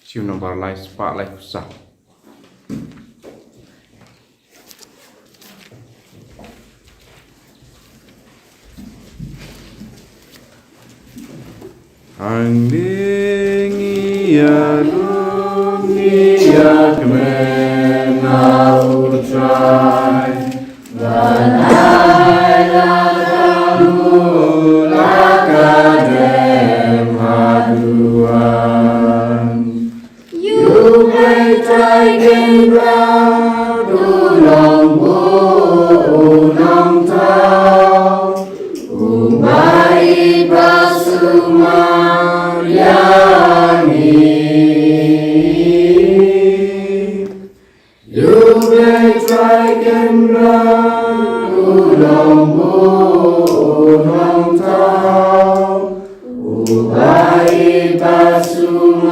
Chiều nó vào lại spot lại sạc. Ang dingia dunia kemana utrai Lanai lakamu lakadem haduan You may try and proud ulong unong tau Umay basumang yani You may try and proud ulong unong tau Umay basumang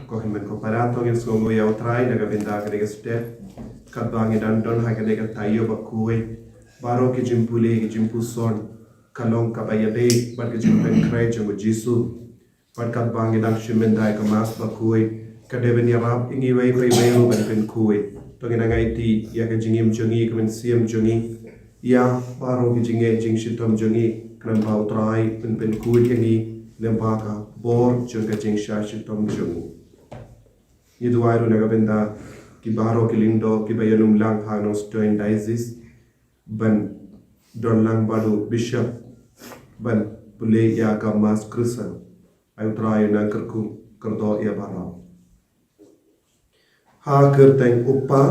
Kohimen komparato ngin songo ya utrai naga benda kadega step kadbangi dan don ha kadega Taïew Bakhuid baro ke jimpule ke jimpuson kalong kabayabe bar ke jimpen krai jango jisu bar kadbangi dan shimendai ke mas Bakhuid kadeben yarab ingi wei pai wei ban pen kuid to ngina ngai ti ya ke jingim jongi ke men siam jongi ya baro ke jinge jing shitom jongi kran ba utrai pen kuid yangi lembaka bor jonga jing sha shitom jongi Iduairu nagabenda ki baro ki lindo ki bayalum lang ha Nongstoin diocese ban don lang badu bishop ban pule ya ka mas krisan ayu try nang kerku kerdo ya barau ha kerteng upa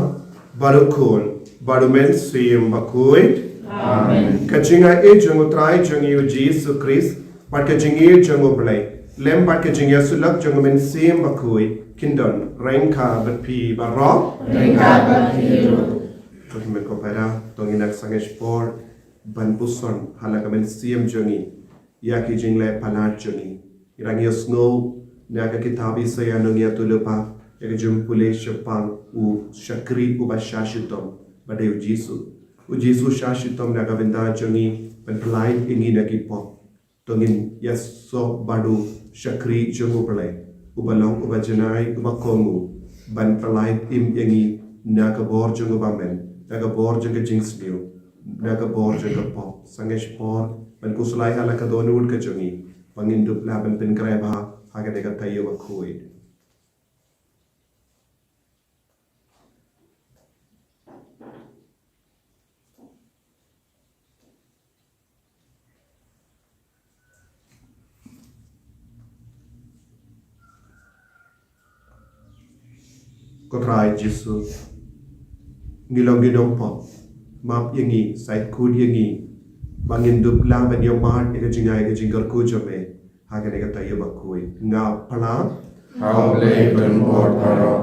baru kol baru men siem Bakhuid amen kachinga e jongo try jongi Jesus Christ pat kachingi jongo blai lem pat kachinga sulak jongo men siem Bakhuid Kindon, Rengka berpi barok Rengka berpiru Tuhimen kopera Tonginak sangesh por Ban buson halakamen siem jongi Yaki jingle palat jongi Irangi snow Naka kitabi saya nungia tulupa Yaki jumpule shepang U shakri uba shashitom Badeu jisu U jisu shashitom naka venda jongi Ban pelai ingi naki pop Tongin yaso badu shakri jongu pelai Ubalong ubajanai ubakongu ban pelait im yangi naga bor jungu bamen naga bor junga jingsniu naga bor junga pop sangesh por ban kusulai hala ka donul ka jungi pangindup laban pen kreba haga dega Taïew Bakhuid ko try Jesu ngilong ginong po map yangi sai kud yangi bangin dup la ban yo mar ega jingai ega jingar ku jome haga ega Taïew Bakhuid nga pala how late and more paro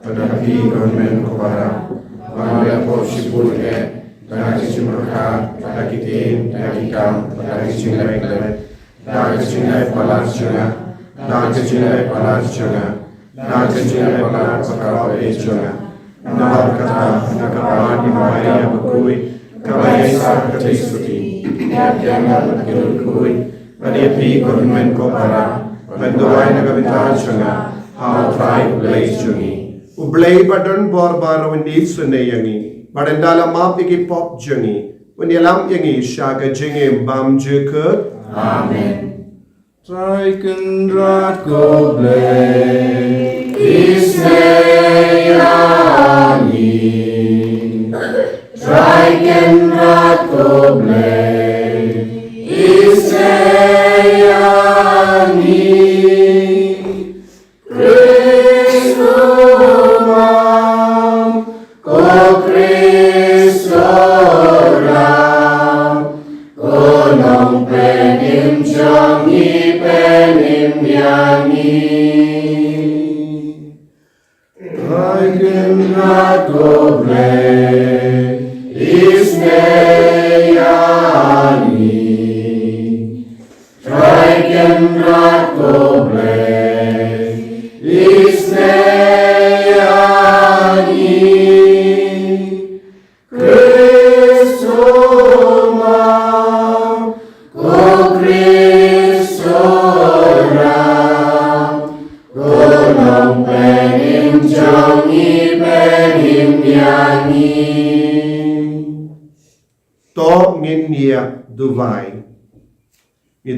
pada pi government ko para wala po sibul ke pada kisimurka pada kitin pada kikam pada kisingai klet pada kisingai palas juga pada kisingai palas juga pada kisingai palas pakaro juga Nahar kata nakapaan di Taïew Bakhuid kabay sa katisuti kaya kirukui pada pi government ko para Menduai nagabintahan siya nga, how try place jungi. Ublay badan barbara windi sunay yangi. Barandala mapiki pop jungi. Windi alam yangi siya ka jingi bam jukut. Amen. Try kendrat ko blay isne yangi. Try kendrat ko blay isne yangi.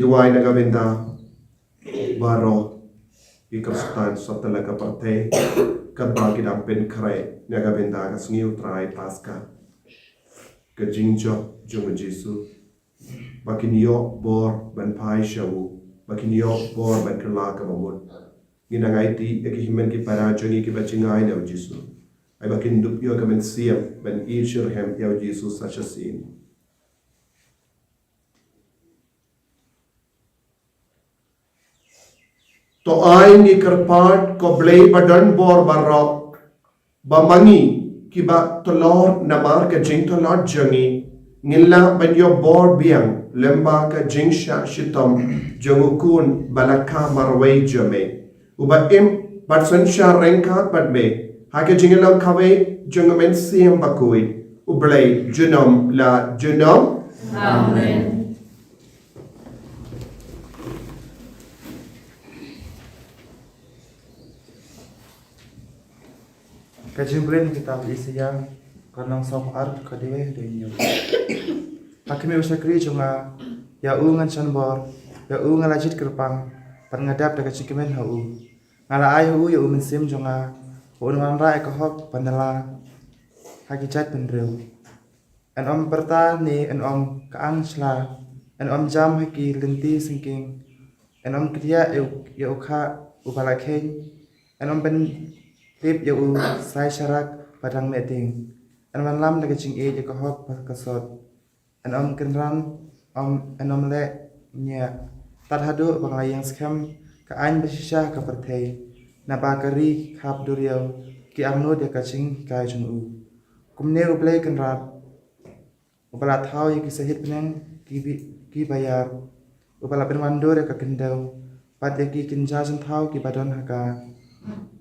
Duway nagabinda baro ikrastan sa talaga parte kabagid ang penkre nagabinda kasngiu try paska kajingjo jung Jesu bakinyo bor ban pai shawu bakinyo bor ban kala ka mamut ginangai ti ekihimen ki para joni ki bachingai na Jesu ay bakin dupyo ka men siam ban ishur hem ya Jesu such a scene. To ay ni karpat ko blay badan bor barok bamangi kiba tolor namar ka jing tolor jangi ngilla banyo bor biang lemba ka jing sha shitom jongukun balaka marway jame uba im patsan sha renka padme hake jingilang kawe jongamen siem Bakhuid ublay junom la junom. Amen. Kajimbrem kita isiyang kanang sok art kadiwe denyo. Pakimi usakri cuma ya ungan chanbor ya ungan lajit kerpang pangadap daga cikimen hau. Ngala ay hu ya umensim jonga unwan rai kahok panala hakichat pendrew. En om berta ni en om kaang sla en om jam haki lenti sinking en om kriya ya ukha upalakhen en om ben Tip ya sai syarak padang meting. En man lam daga ching e ka hok kasot. En om kenran en om le nya tat hadu banglayang skam ka ain basisha ka perthei. Na bakari khap duriau ki amno de ka ching kai chung u. Kumne ublay kenrat. Upala thau ya ki sahit penang ki bayar. Upala penwando de ka kendau. Pat ya ki kinjasan thau ki badon haka.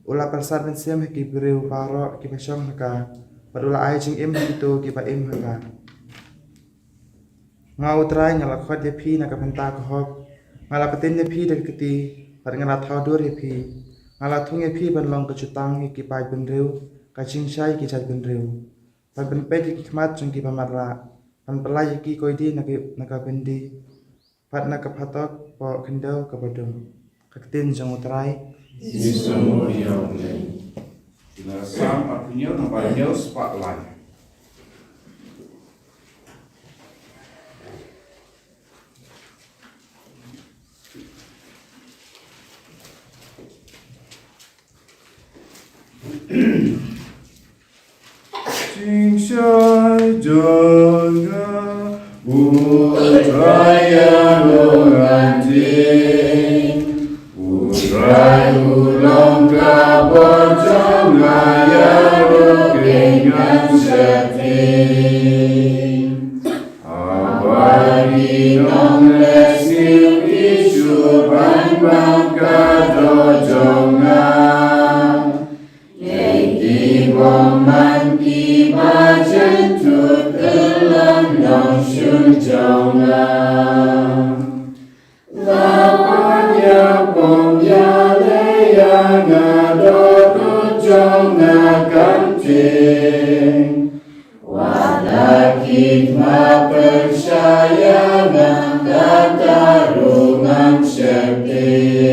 Ula persat ben siam ki beriu paro ki pasong haka padula ai jing im itu ki pa im haka ngau trai ngala khot ye phi na ka penta ko hok ngala patin ye phi de kiti par ngala thau dur ye phi ngala thung ye phi ban long ka chutang ki pai ben riu ka ching shai ki chat ben riu par ben pe ki khmat chung ki pamarla pan pelai ki koidi na ka bendi pat na ka phatok po khindau ka badum ka tin jang utrai Ismu yang Nasam artinya namanya spotlight. Jing shai jonga utraya nuranti utrai ulang kabor jonga ya rukengan seti abadi nong lesil isu bang kado jonga Woman ki ba chen tu kelam nong shun jonga la pa ya pom ya le ya na do tu jonga kan ting wala ki ma percaya nang kata rungang septing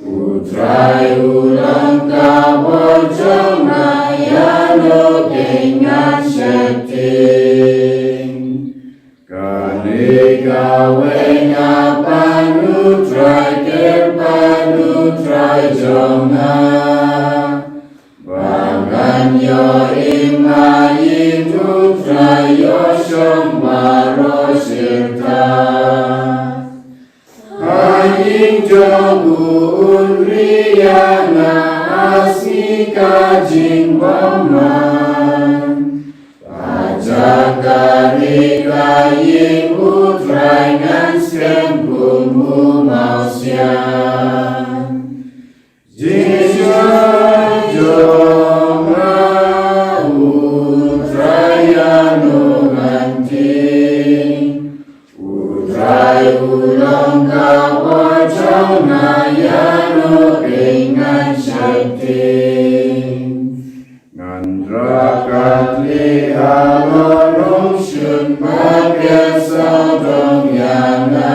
Utrai ulang kabor jonga ya no kengan septing Kane gawe ngapan utrai kerpan utrai jonga Bangan yo imayin utrai yo sombaro sirta Aing jogun riyana asni kajing boman Pajagari kaying utrai ngan sembung mausian Jisya jonga utraya nunganting Utrai ulang kabor jonga ya no kengan septing Ngandra katli halorong syun bagai saudong yana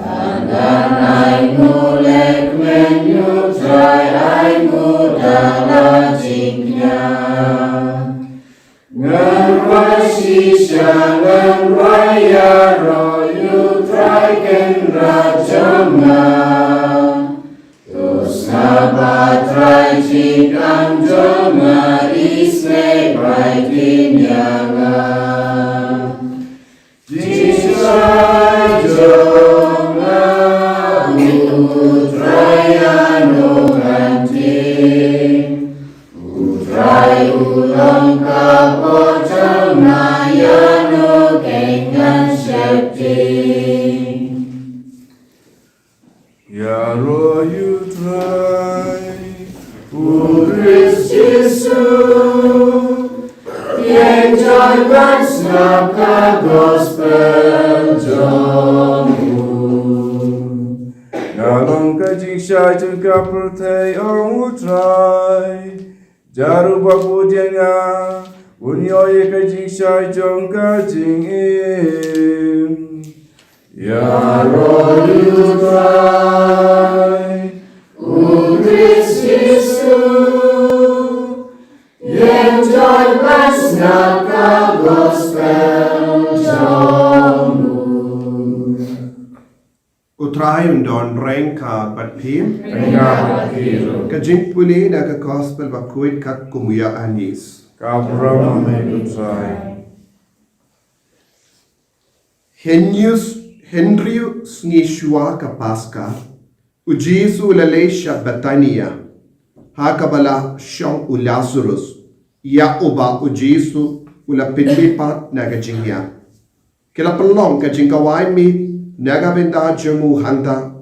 Tangan aimu lek menyutrai aimu dalam jingnya Ngerwasi syangan raya royu traiken rajonga Tus nabatrai jingkan jonga isne baitin yanga Jisai jonga utraya nunganting Utrai ulang kabor jonga ya no kengan septing Ya roh utrai Ukris Jesu Yang jagat snapka gospel jongu Ngalong kajing syai jengka pertai orang utrai Jaru baku jenga Unyoye kajing syai jong kajing im Ya roh utrai Ukris Yesu Yang joy pasnaka gospel jongu Utrai undon rengka bat pim Rengka batiro Kajing puli na ka gospel Bakhuid kat kumuya anis Kabrama me utrai Henry Sngi shua ka paska Ujisu ulalesha Betania Hakabala shong Lazarus Ya uba ujisu ula pinlipat na kajingya Kila pelong kajing kawai mi Naga benda jemu hanta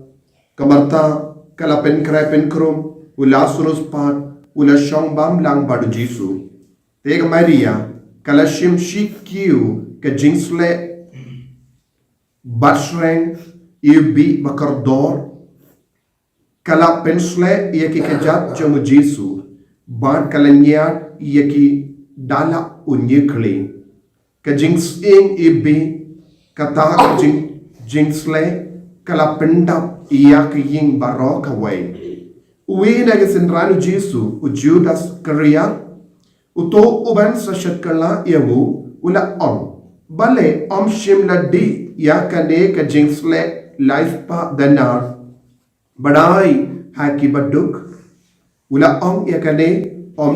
Kamarta kala pen krepen krum Ula surus pat Ula shong bam lang badu jisu Tega Maria Kala shim shik kiu Kajing sle Batsreng Ibi bakardor Kala pensle Iaki kajat jemu jisu Bad kalanyat Iaki dala unyikli Kajing sing ibi Kata kajing Jingsle kala pendap iyak ying barok away. Uwi na gisinranu Jesu u Judas Korea Uto uban sa syatkala iawu ula Bale shim la di ya kane ka jingsle life pa danar. Badai haki baduk. Ula ya kane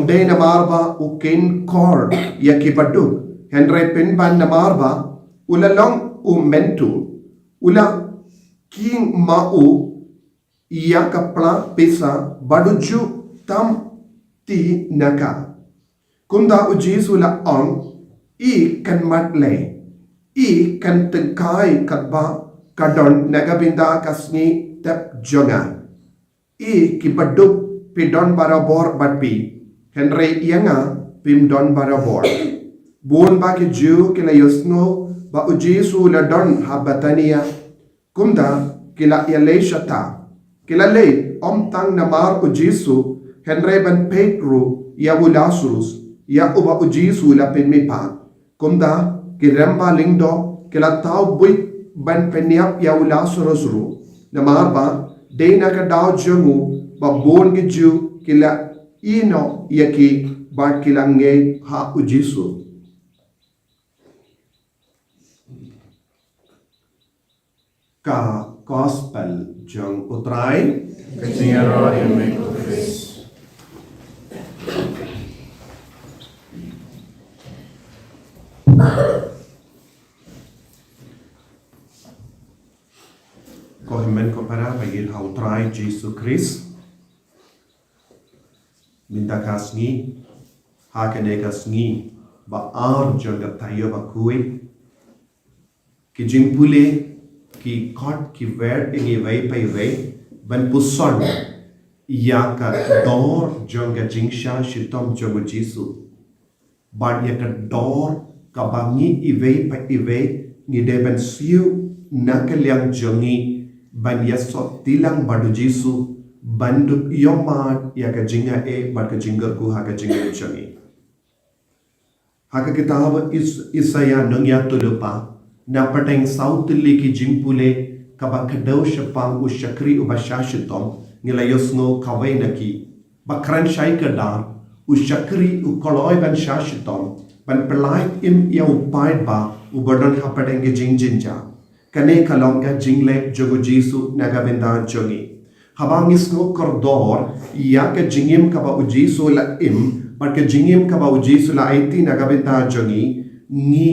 de namarba ukin kor ya ki baduk. Henry pinban namarba ula long mentu. Ula king mau ia kapla pesa baduju tam ti naka. Kunda ujis ula I kan matle. I kan tengkai katba kadon nagabinda kasni tep jonga. I kibaduk pidon barabor batpi. Henry ianga pimdon barabor. Buon ba ki ju kila yusno ba ujisu la don habatania. Kumda kila yale shata. Kila le tang namar ujisu Henry ban Petru ya Lazarus ya uba ujisu la pinmipa. Kumda kiremba lingdo kila tau buik ban peniap ya Lazarus ru. Namarba dena ka daw jongu ba bon ki ju kila ino yaki ba kila nge ha ujisu. Ka gospel jong utrai Jingtyrwa in Bakhuid. Ko himen ko para bagil ha utrai Jesus Christ. Minta kasngi ha kene kasngi ba jong ga Taïew Bakhuid. Ki jimpule ki kot ki ver ingi vei pai vei ban puson ya ka dor jonga jingsha shitom jogo jisu ban ya ka dor ka bangi ive pa ive ni de ban siu nakaliang jongi ban ya so tilang badu jisu bandu yoma ya ka jinga ban ka jingar ku ha ka jinga jongi ha ka kitab Isaya nongya tulupa na pateng sautili ki jimpule kaba kadau shapang u shakri u bashashitom ngila yosno kawai naki bakran shai kadar u shakri u koloi ban shashitom ban pelait im ya upaid ba u bodon hapateng ki jingjinja kane kalonga jingle jogo jisu nagabinda jogi habang isno kordor ya ka jingim kaba u jisu la im but ka jingim kaba u jisu la aiti nagabinda jogi ni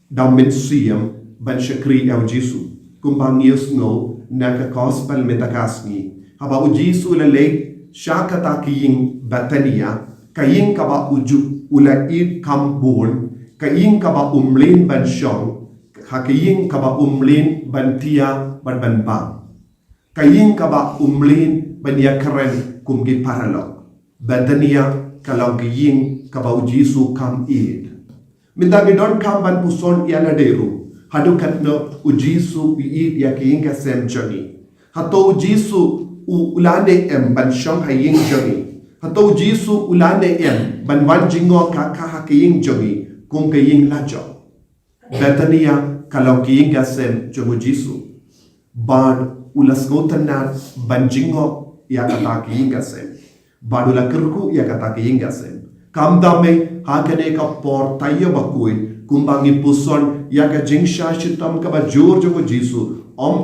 Damin siyam ban shakri au jisu kumbang yusno naka gospel metakasni haba ujisu la le shakata kiying batania kaying kaba uju ula id kambun kaying kaba umlin ban shong hakaying kaba umlin ban tia ban bang kaying kaba umlin ban yakaren kumgi paralog batania kalau kaying kaba ujisu kam id Minta gidon kamban puson yana deru. Hadu katno ujisu iid ya kiinga sem jongi. Hato ujisu ulane ban shong haying jongi. Hato ujisu ulane ban wan jingo kaka hakiying jongi. Kum kaying lajo. Betania kalau kiinga sem jongu jisu. Ban ulas ngotanat ban jingo ya kata kiinga sem. Ban ulakirku ya kata kiinga sem. Kamdame hakane ka por Taïew Bakhuid kumbangi puson ya ka jingsha shitam ka bajur jogo jisu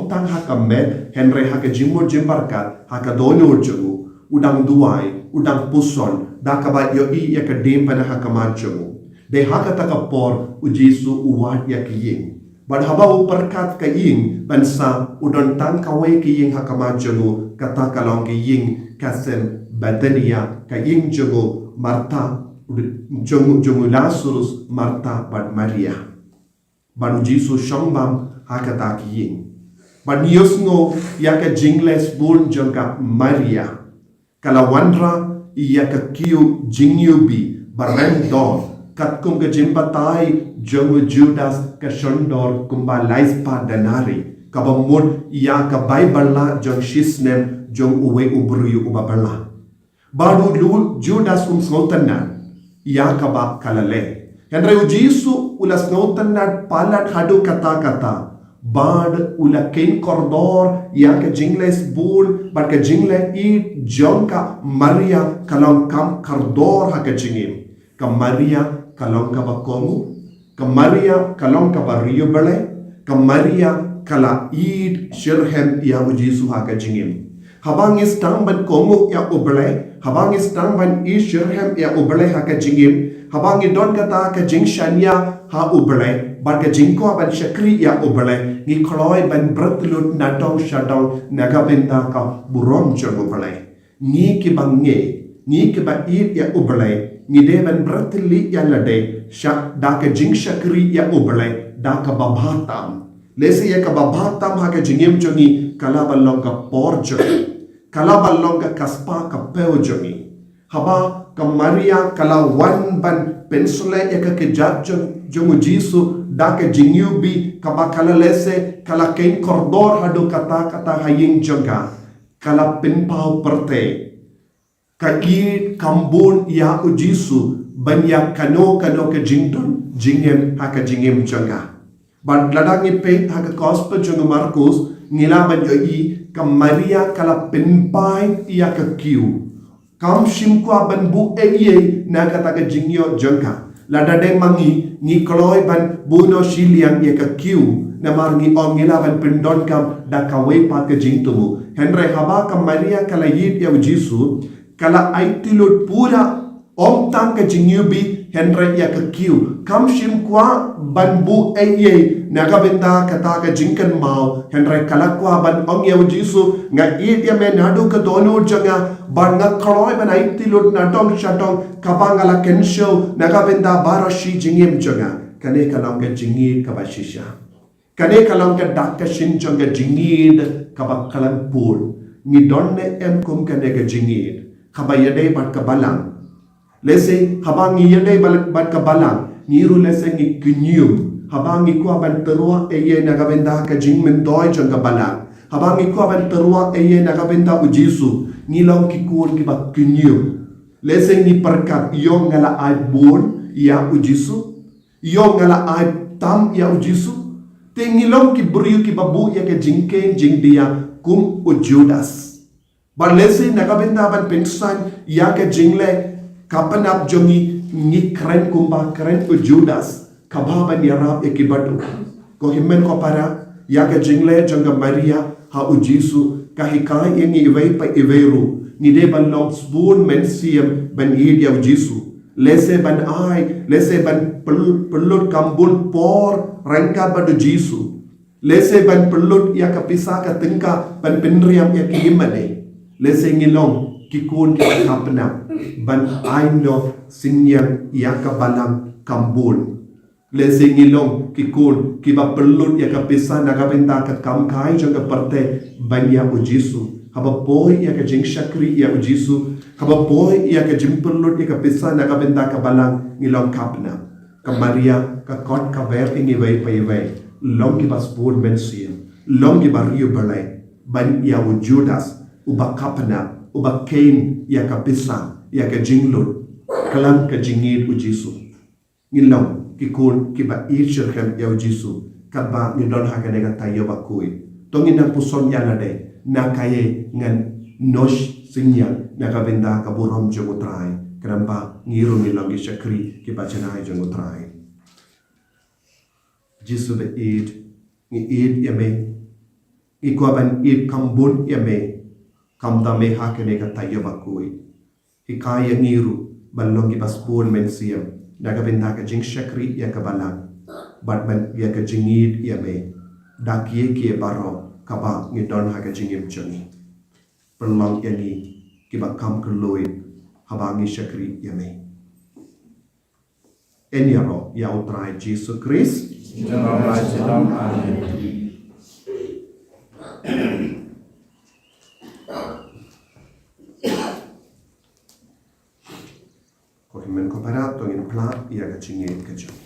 tang hakame henry haka jimur jimbarkat haka donur jogo udang duai udang puson da ka ba yo ya ka dim pada hakaman jogo de haka taka por ujisu uwat ya kiying bad haba uperkat ka ying bansa udon tang kawe kiying hakaman jogo kata kalong kiying kasem batania ka ying jogo Marta jongu Lazarus Marta bad Maria badu jisu shongbam hakata kiying bad yosno yaka jingles bun jonga Maria kala wandra yaka kiu jingyubi barem don katkum ka jimbatai jongu Judas ka shondor kumba laispa danari kabamud yaka baibala jong shisnem jong uwe ubruyu ubabala badu Judas sngotanan ya kaba kalale henry ujisu ulas ngotanan palat hadu kata-kata bad ula kain kordor ya ka jingles bun bad ka jingle I jongka Maria kalong kam kardor ha ka jingim Kamaria kalong kabakongu, Kamaria kalong kabariyo bale, Kamaria kala id shirhem ya ujisu haka jingim. Habangis tangban kongu ya ubale, habangis tangban id shirhem ya ubale haka jingim, habangi don kata ka jingshanya ha ubale, bar ka jingko ban shakri ya ubale, ni kloy ban bratlut natong shatong nagabinda ka burom jang ubale. Ni ki bange, ni ki ba id ya ubale, ni devan bratli ya lade, syak da ka jing shakri ya ubale, da ka babhatam. Lesi ya ka babhatam ha ka jingim jongi, kala balong ka por jongi, kala balong ka kaspa ka peo jongi. Haba ka Maria kala wan ban pensule ya ka kejat jongu jisu, da ka jingyubi, ka ba kala lese, kala kain kordor hado kata haying jonga, kala pinpau perte. Ka i kambun ya ujisu banyak kano ke jington jingem haka jingem janga ban ladang ipe haka gospel janga Markus ngila ban yo i ka Maria kala penpai ya ka kiu kam shimkwa ban bu eye na kata ka jingyo janga ladade mangi ni kloy ban buno shiliang ya ka kiu na marngi on ngila ban pendon kam da kawe pa ka jingtumu henre haba ka Maria kala yit ya ujisu kala aitilut pura om tang ka jingyubi henre ya ka kiu kam shim kwa ban bu eye nagabenda kata ka jingkan mau henre kala kwa ban om ya ujisu nga it ya me nadu ka donu janga ban nga kloy ban aitilut natong shatong kabangala kensho nagabenda barashi jingim janga kane kalam ka jingid ka bashisha kane kalam ka dakka shin janga jingid ka bakalan pur ni donne em kum kane ka jingid kabayade bat kabalang lese habangi yade bat kabalang niru lese ngi kunyum habangi ko ban terua eye nagabenda ka jingmen doi jang kabalang habangi ko ban terua eye nagabenda ujisu ngilong kikun ki bat kunyum lese ngi perkat yong ngala ai bon ya ujisu yong ngala ai tam ya ujisu te ngilong ki buriu ki babu ya ke jingken jingdia kum ujudas Balesi nagabenda ban pensan ya ke jingle kapanap jongi ni kren kumba kren ujudas kababan yarab ekibatu ko himmen ko para ya ke jingle jonga Maria ha ujisu kahikai yengi iwei pa iweru ni de ban long spoon mensiam ban yid ya ujisu lese ban ai lese ban pelut kambun por rangka badu jisu lese ban pelut ya kapisa ka tingka ban penriam ya kiimane lese ngilong kikun kita kapna ban aino sinyang yaka balang kambun lese ngilong kikun kiba pelut yaka pisa nagabenta ka kamkai janga parte banya ujisu haba boy yaka jing shakri ya ujisu haba boy yaka jim pelut yaka pisa nagabenta ka balang ngilong kapna ka Maria ka kot ka ver ingi wei pa iwei long kiba spur mensian long kiba rio balai ban ya ujudas uba kapana, uba kain ya kapisa, ya ka jinglut, kalam ka jingid ujisu. Ngilong, kikun, kiba ishirkem ya ujisu, kaba ngidon hakanega Taïew Bakhuid. Tongin ang puson ya nade, na kaye ngan nosh sinyang, nakabenda kaburom jangutray, karamba ngiro ngilong ishakri, kiba chanay jangutray. Jisu be id, ngi id yame, ikwaban id kambun yame, kamda me hakene ka Taïew Bakhuid hikaya ngiru balong ki paspon mensiam nagabenda ka jing shakri ya kabalang batman ya ka jingid ya me dakie ki baro kaba ngidon ha ka jingim chani perlong yani ki bakam kluid habangi shakri ya me enyaro ya utrai Jesus Christ Amen. Kohimen koparato in pla ia ka cingin ka jang.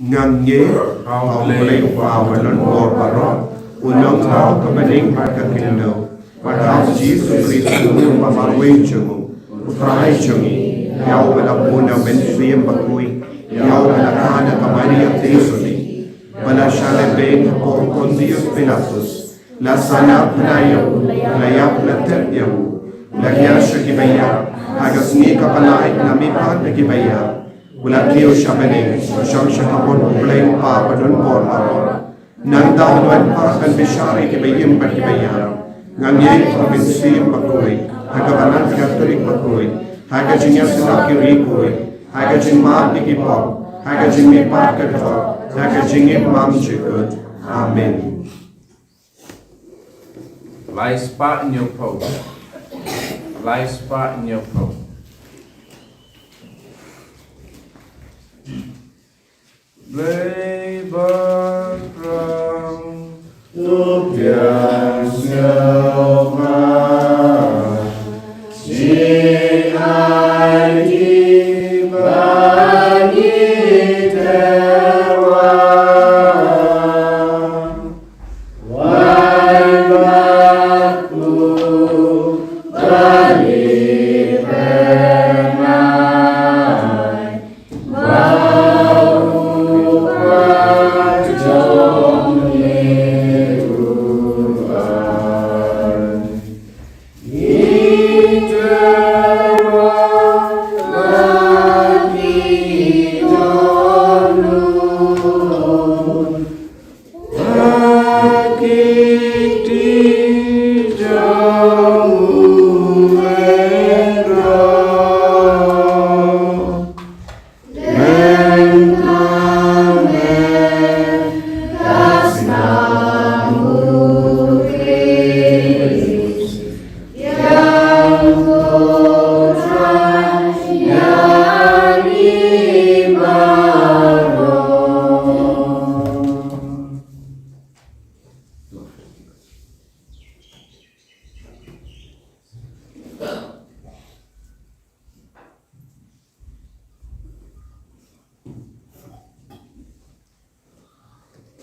Ngange au play walon or baro ulong tau ka maning ka kindo. Padahal Jesus Kristus mamarway jungo. Utray jungi. Yau bala puna mensuim bakui. Yau bala kana ka Maria Tesoni. Bala shale ben ko Pontius Pilatus. La sana pnayo layap na teryahu. lagi asya kibaya haga Sngi kapalai nami pat kibaya ulat kio shabene shang shakapon play pa padon por nang dahluan pa kan bishari kibayim pat kibaya ngangi provinsi Bakhuid haga banan Katolik Bakhuid haga jinya sinaki rikui haga jing ma dikipop haga jing mi pa kadho haga jing mam chikut. Amen. Lie spot in your post. Lie spot in your post. Lay Bakhuid. Lúc tiền siêu mà chỉ ai đi mà đi theo Wai Bakhuid balik penai baru kacau niruan jingtyrwa mati dolun Bakhuid di jauh merah dan kami kasnamu Kristus yang putra nyanyi baru.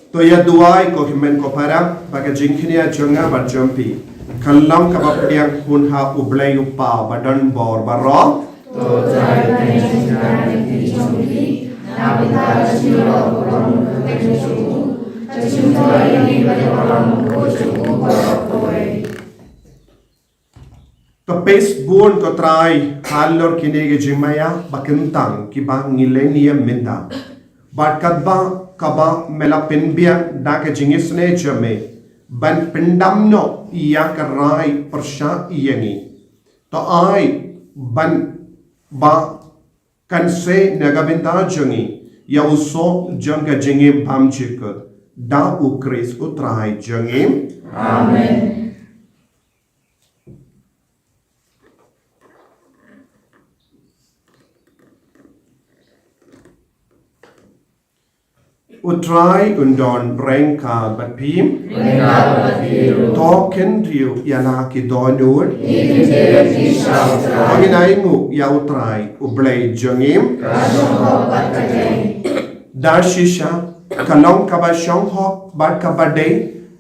To ya duai ko himen ko para baga jingkhinia jonga ba jompi kallam ka ba pediang hun ha ublai upa badan bor baro To trai penjara di jombi nabita siro orang teknisu tercinta ini bagi orang kojoku barakoi to Facebook ko trai halor kinege jimaya bakentang ki ba ngilenia minda bat kadba kaba mela pinbia da ke jingisne jame ban pindamno ya karai persha iyangi to ai ban ba kan se nagabinta jangi ya uso janga jingi bamchik da ukris utrai jangi. Amen. Utrai undon brengka batpim token riu yanaki donur Panginaingu ya utrai ublay jangim Darshisha kalong kaba shonghok bat kabade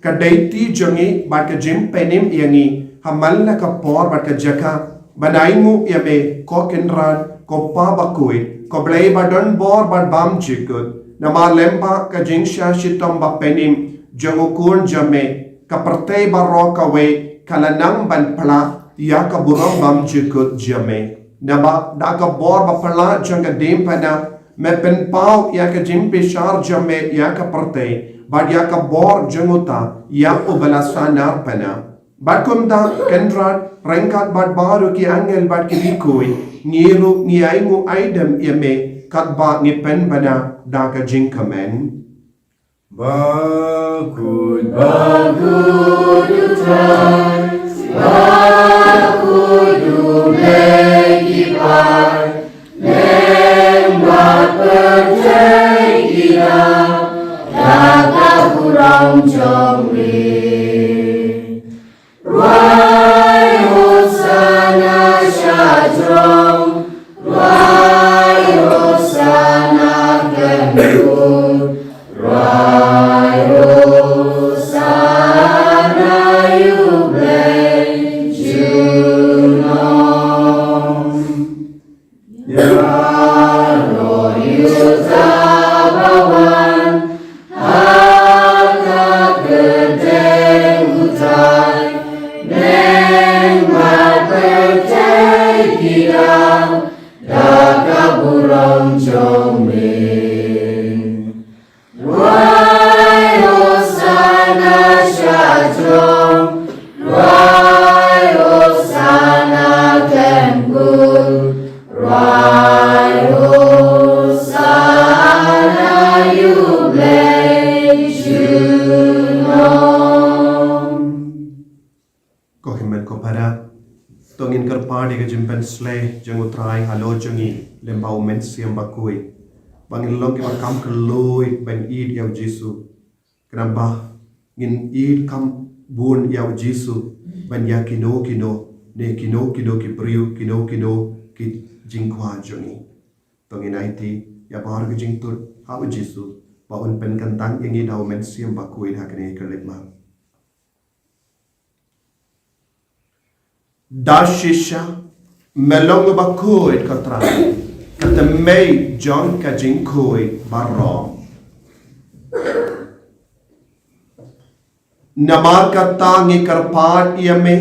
kadaiti jangi bat ka jim penim yangi hamal na kapor bat ka jaka banaingu yame kokenran ko pa Bakhuid ko blay badon bor bat bam jikut nama lempa ka jingsha shitom ba penim jangukun jame ka partay baro kawe kalanang ban pala ya ka burong bam jikut jame nama da ka bor ba pala janga dim pana me pen pau ya ka jim pishar jame ya ka partay bad ya ka bor janguta ya ubala sanar pana bad kumda kendrat rengkat bad baru ki angel bad ki likui ngiru ngiaingu aidem yame katba ngipen bana daga jingkamen Bakhuid utrai Bakhuid ublekipar lembat percaya kira daga kurang jomri Rai hosana syajrong Rai hosana kendung Rai hosana yublei junong Ya roh yutabawan Haka gede trong trong mình. Why Hosanna Shalom, why Hosanna Kembul, why Hosanna Jubilation. Ko himen ko para tongin karpadi ka jimpen slay jang utrai halo jangi lembau men siam bakui bangin long ki bakam keloi ben id yaw Jesu kenapa ngin id kam bun yaw Jesu ben ya kino ne kino ki priu kino ki jingkwa jangi tongin aiti ya bar ki jingtur haw Jesu baun pen kantang yangi daw men siam bakui hakane kerlepma Dashisha melong Bakhuid katra kata mei John ka jingkoi barro namar kata ngi karpat yame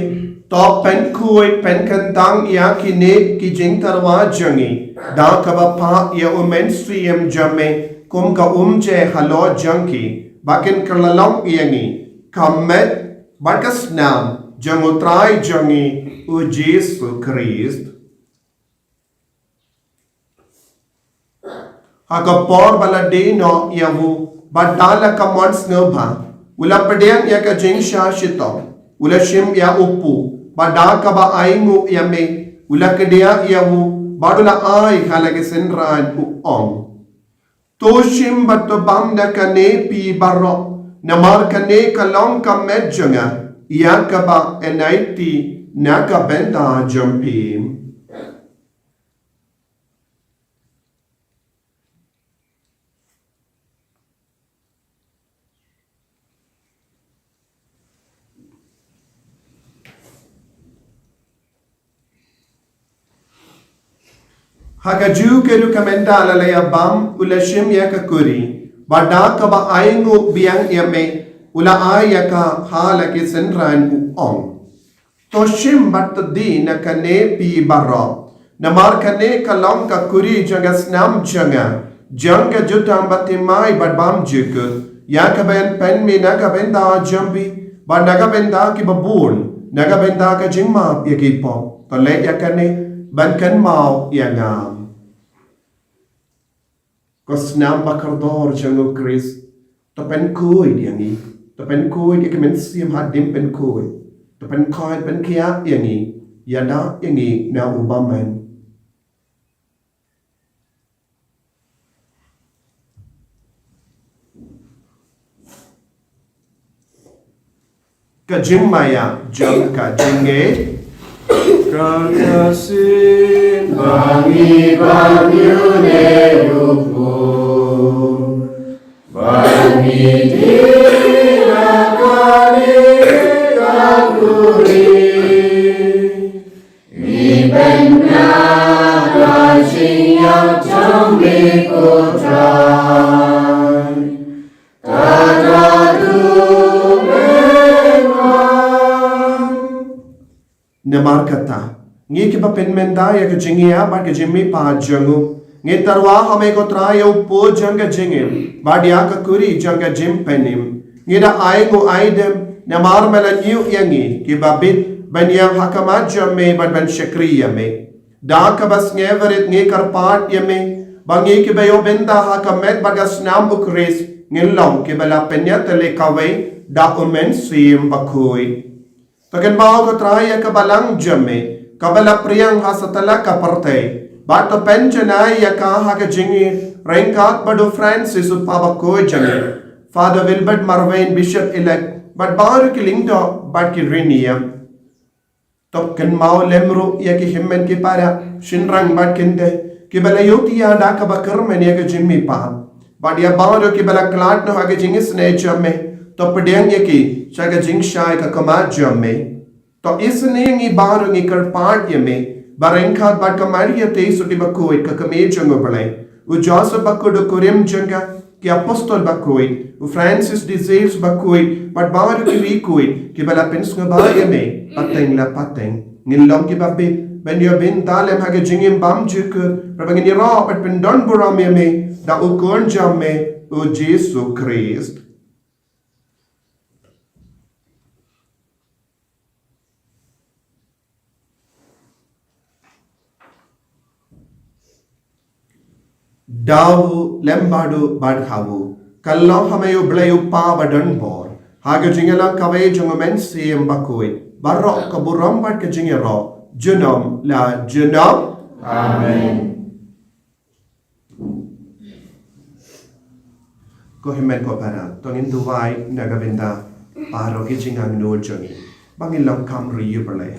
to pen kui pen kantang ya kine ki jingtyrwa jangi da kabapa ya umen stream jame kum ka umje halo janki bakin kerlalong yangi kamet bakas nam jangutrai jangi o Jesu Christ. Hakapor baladino yavu badala ka mons ngba ula pedeng ya ka jingsha shito ula shim ya upu badaka ba aingu yame ula kedia yavu badula ai halage senran u ong toshim bato bam na kane pi barro namar kane kalong ka medjanga yakaba enaiti Naka benda jumpim. Hakaju keru kamenta alalaya bam ulashim yaka kuri. Badaka ba aingu biang yame ula ayaka halake senran uong. Toshim bat di na kane pi barro namar kane kalong ka kuri janga snam janga jutang batimai badbam juku yakaben pen mi nagabenda jambi ba nagabenda ki babun nagabenda ka jingma yakipo to le yakane ban kan mau yangam ko snam bakardor jango Chris to pen kui yangi to pen kui yakamen sim hadim pen kui to pen koi pen kia yangi yada yangi na ubaman kajing maya jang kajinge Kakasin bangi bangyune rupu bangi dinakani kakuri Ibenna rajing yang jambi kotrai Tadadu namar kata ngi ki bapen menda ya ke jingia ba ke jimmi pa jangu ngi tarwa hame ko trayo po janga jinge ba dia ka kuri janga jim penim ngi da ai go aidem namar mela niu yangi ki babit ban yang hakama jamme ban ban shakriya me da ka bas ngeverit ngi karpat yame bangi ki bayo benda hakamet bagas nam ukris ngilong ki bala penya tele kawe da umen sim bakhuid Takan mau ko traya kabalang jamme kabala priyang hasatala kaparte bato penjana ya ka ha ka jingi renkat bado Francis upabako jamme Father Wilbert Marvin Bishop elect but baru ki lingdo but ki riniam Takan mau lemru ya ki himmen ki para shinrang bat kinde ki bala yotiya da ka bakar men ya ka jimmi pa but ya baru ki bala klat no ha ka jingi sne jamme to pedeng yaki chaga jingshai ka kama jamme to isne ngi baru ngi karpat yame barengkhat bat kamariya te suti bakhuid ka kame jango balai u Joseph bakudo kurim janga ki apostol bakhuid u Francis disease bakhuid but baru ki rikuid ki bala pens nga ba yame pateng la pateng ngilong ki babbe ben yo bin dalem hage jingim bam jukur rabang ni ro pat pen don buram me da ukon jamme o Jesu Christ dawu lembadu badhawu kallo hamayo blayu pa badan bor hage jingela kawai jungomen siem Bakhuid barok kaburam bad ke jingero junam la junam Amen. ko himen ko para tongin duwai nagabenda paro ki jingang no jongi bangin lam kam riyu balai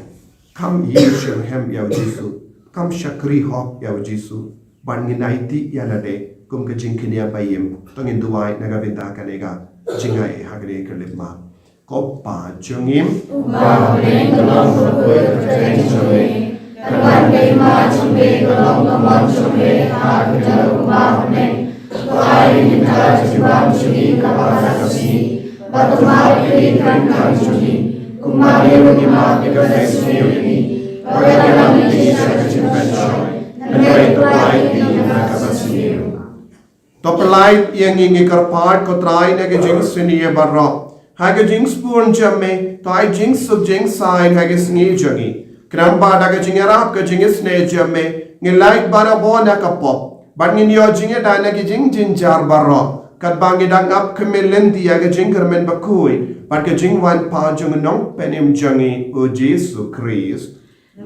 kam yishu hem yaw Jesu kam shakri hok yaw Jesu bangin naiti yanade kum ke jingkinia bayim tongin duwai nagabenda kanega jingai hagre kelipma ko pa jongim Bakhuid kalong Bakhuid percaya joy. Kawan kema jombe kalong kamon jombe hak jalur Bakhuid. Kuai kita jibam jui kapasa kasi. Batu mari kan kan jui. Kumari rumi mak dikasih sendiri. Bagi kami bisa kejimpan joy. Nanti kuai ini nak kapasir. Topelait yang ingi karpat ko try na ke jing siniye barro hage jing spoon jamme to ai jing sub jing sign hage sngi jangi kramba daga jingera ke jing sne jamme ngi like bara bona ka pop but ngi yo jinge dana ke jing jar barro kat bangi dang up kemelen di hage jing kermen Bakhuid but ke jing wan pa jung nong penim jangi o Jesu Christ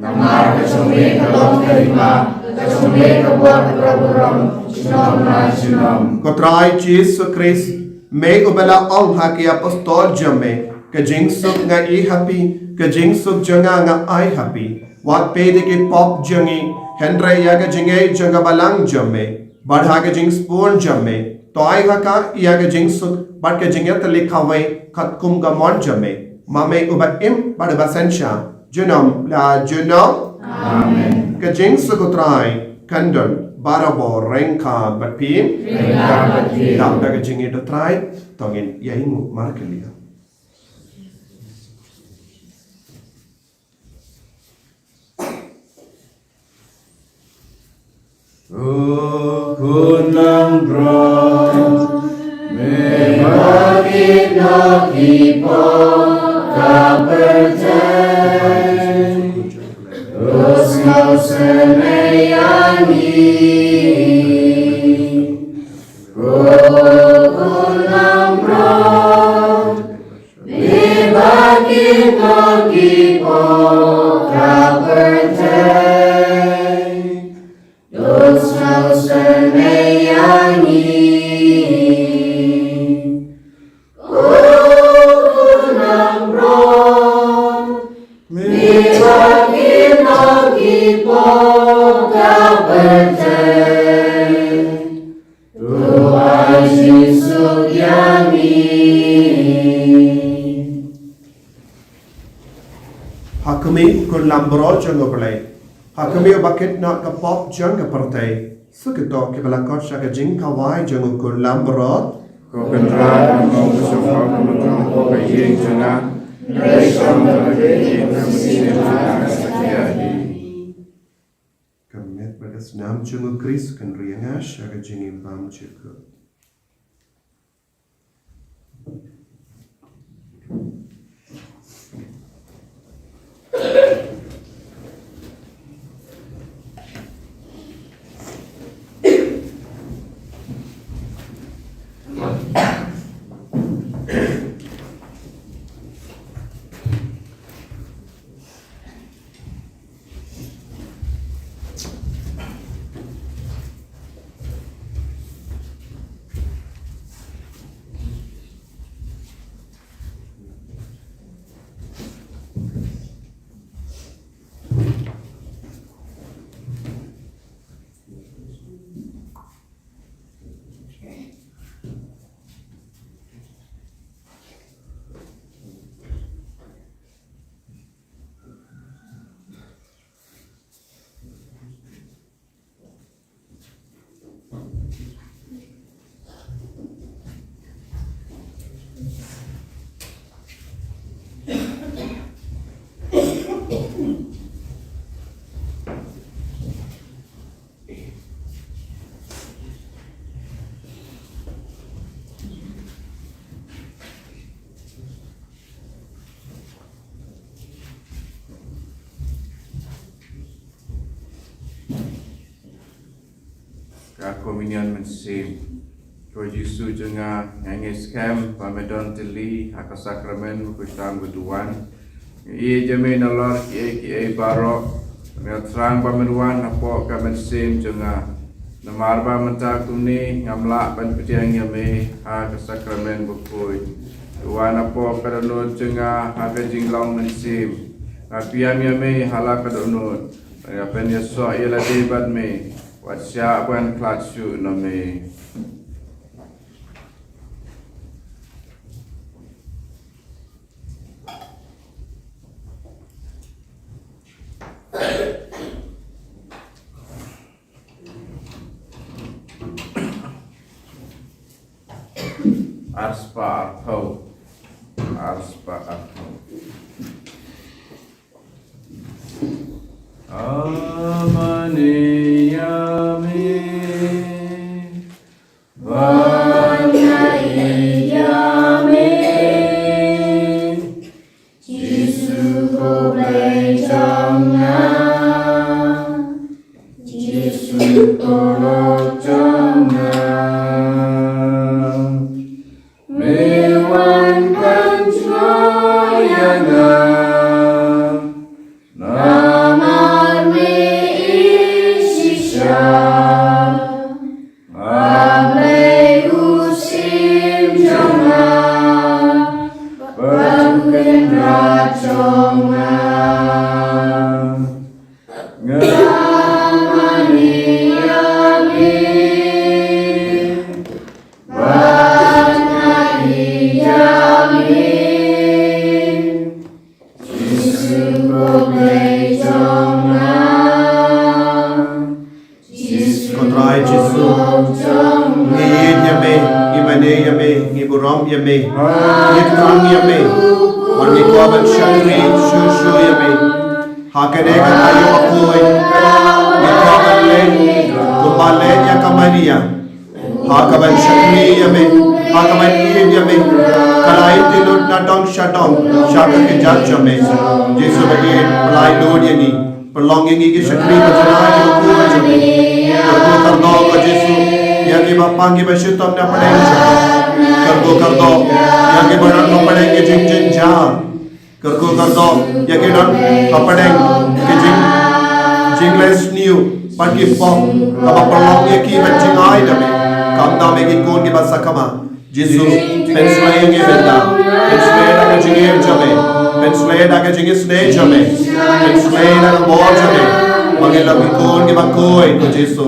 Namar kejombe kalong terima. Kejombe kebuat berburam. Jinom na jinom. ko try Jesu Christ me ubala ong haki apostol jamme ke jing sub nga I happy ke jing sub janga nga I happy wat pe de ke pop jangi hendra ya ke jinge janga balang jamme badha ke jing spoon jamme to I haka ya ke jing sub bad ke jinge te likhawai khat kum ga mon jamme mame uba im bad basensha junam la junam Amen. ke jing sub ko try kandon barabo rengka batpin dam daga jingi do try tongin yaingu markelia Kunang bro, Bakhuid no kipo kapercay. Terus ngau semeyangi. Kunang bro, Bakhuid no kipo kapercay. Terus ngau semeyangi. Kunang bro, Bakhuid no kipo kapercay. Tuhan Yesus yangi. Hakumi kun lambro jango play Hakumi bakit na ka pop janga partai sukito ke balakot sha ka jing kawai jango kun lambro ko kendra mo kusufa kumutang ko kayeng jana, naisam talaga na sinila sakyadi. kamet bagas nam jango Chris kan rianga sha ka jing bam chiko kominian mensim. Ko Yesus jenga ngis kem pamedon tili hak sakramen kusang beduan. Ie jame nalor ki barok ngetrang pameruan apo kamen sim jenga namarba mentak tuni ngamla ban pediang yame hak sakramen Bakhuid. Tuan apo kadonut jenga hak jinglong mensim. Apiam yame halak kadonut. Ya pen yeso ia debat me wat sia ban klatsu no me. Arspa arthau Amane yame yame, Nyngkong yame, और ये कोबन शक्री शू यमे, हाकने का तायेव Bakhuid, ये कोबन ले, कुंबाले या कमरिया, हाकबन शक्री यमे, हाकबन यमे, कलाई तिलुट नाटोंग शाटोंग, शाटों के जात यमे, जिसमें बगे पलाई लोड यनी, प्रलॉन्गिंग की शक्री बचना जो Bakhuid यमे, कर दो को जिसु, या कि बापा की बशित तो अपने पढ़ेंगे कर दो या कि बड़न को पढ़ेंगे जिन जान कर दो या कि डन पढ़ेंगे कि जिंगलेस न्यू पर कि पॉप कब प्रलॉन्ग ये की बच्ची आए डबे काम दामे की कौन के पास सकमा जिसु पेंसलेंगे बेटा पेंसलेंग आके जिंगे जमे पेंसलेंग आके जिंगे स्नेह जमे पेंसलेंग आके बॉल जमे मगे लगी कौन के Bakhuid तो जिसु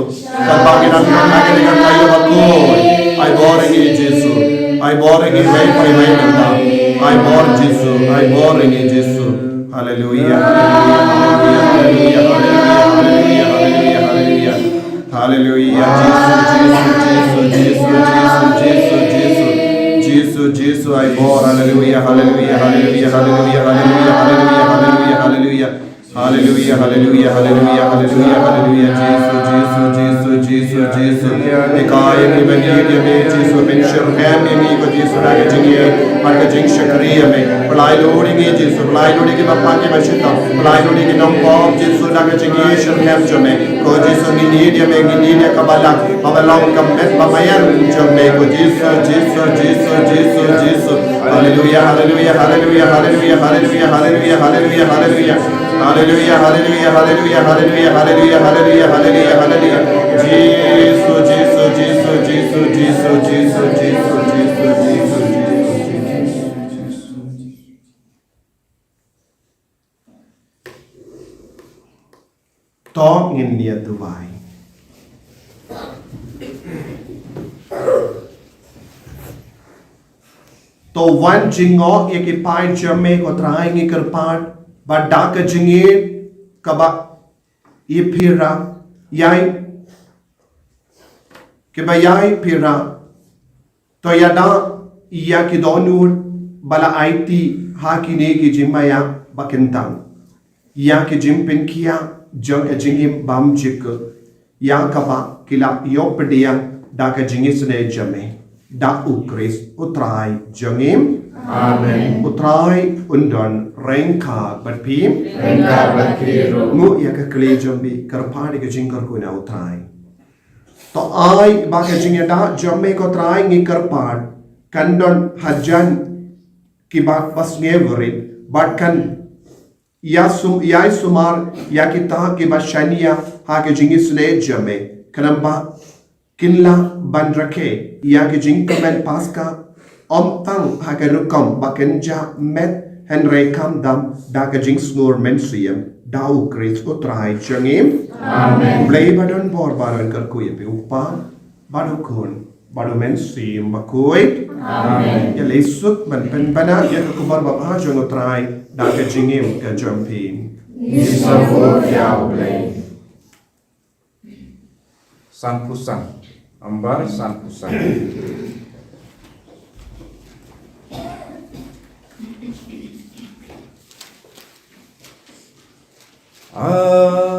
कब बाकी रंग आके लेकर तायेव Bakhuid I bore in Jesus. I bore in way by way benda. I bore Jesus. I bore in Jesus. Hallelujah. Hallelujah. Hallelujah. Hallelujah. Hallelujah. Hallelujah. Jesus. I bore. Hallelujah. Hallelujah. Hallelujah. Hallelujah. Hallelujah. Hallelujah. Hallelujah. Hallelujah, hallelujah, hallelujah, hallelujah, hallelujah, Jesus. Ekai ni bani me Jesus ben shirham ni ko Jesus raga jingi marga jing shakriya me palai lodi ni Jesus palai lodi ke bappa ke bashita palai lodi ke Nongkong Jesus raga jingi shirham jame ko Jesus ni dia kabala babalong kamet bamayan jame ko Jesus hallelujah, hallelujah, hallelujah, hallelujah, hallelujah, hallelujah, hallelujah, hallelujah. Hallelujah, hallelujah, hallelujah, hallelujah, hallelujah, hallelujah, hallelujah, hallelujah. Jesus. Talk in the Dubai. To one jingo ekipai jame ko trying ikarpad but dark jingir kaba ipira yai kebayai pira to yada iya ki donur bala IT hakine ki jimaya bakentang ya ki jimpin kia jong jingim bam jik ya kaba kila yopediang da ka jingisne jame da ukris utrai jongim Amen. Utrai undon rengka berpim. Rengka berkiru. Mu ya ke kle jambi karpadi ke jingkar ko na utrai. to ai ba ke jing da jome ko trai ngi karpad kan don hajan ki ba pas ngeverit bat kan ya sumar ya kita ki ba shania ha ke jing isle jame kanamba kinla bandrake ya ke jing kamen paska om tang ha ke rukom ba kenja met henry kam dam da ke jing snur men siem dau kris ko trai changim amen blai badon bor baron kar ku ye upa badu kun badu men sim Bakhuid amen ya lesuk ban pen bana ya ko bar ba ha jong trai da ke jingim ke jumping Nisavo Taïew blai. San Pusang, Ambar San Pusang.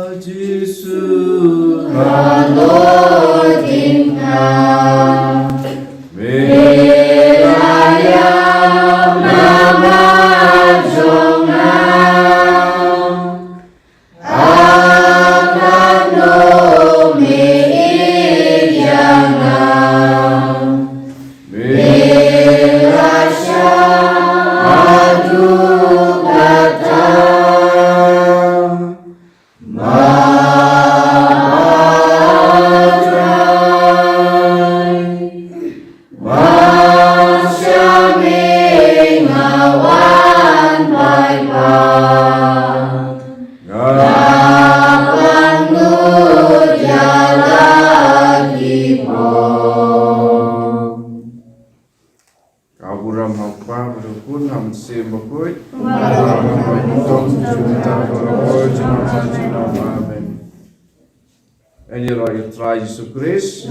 Ajisu Halotinga Meraya Nama Jonga Akano Meidyanga Merasya Adukata Kaburam hampa berukun ham sim Bakhuid. Amen. En je roi je trai Jezus Christus.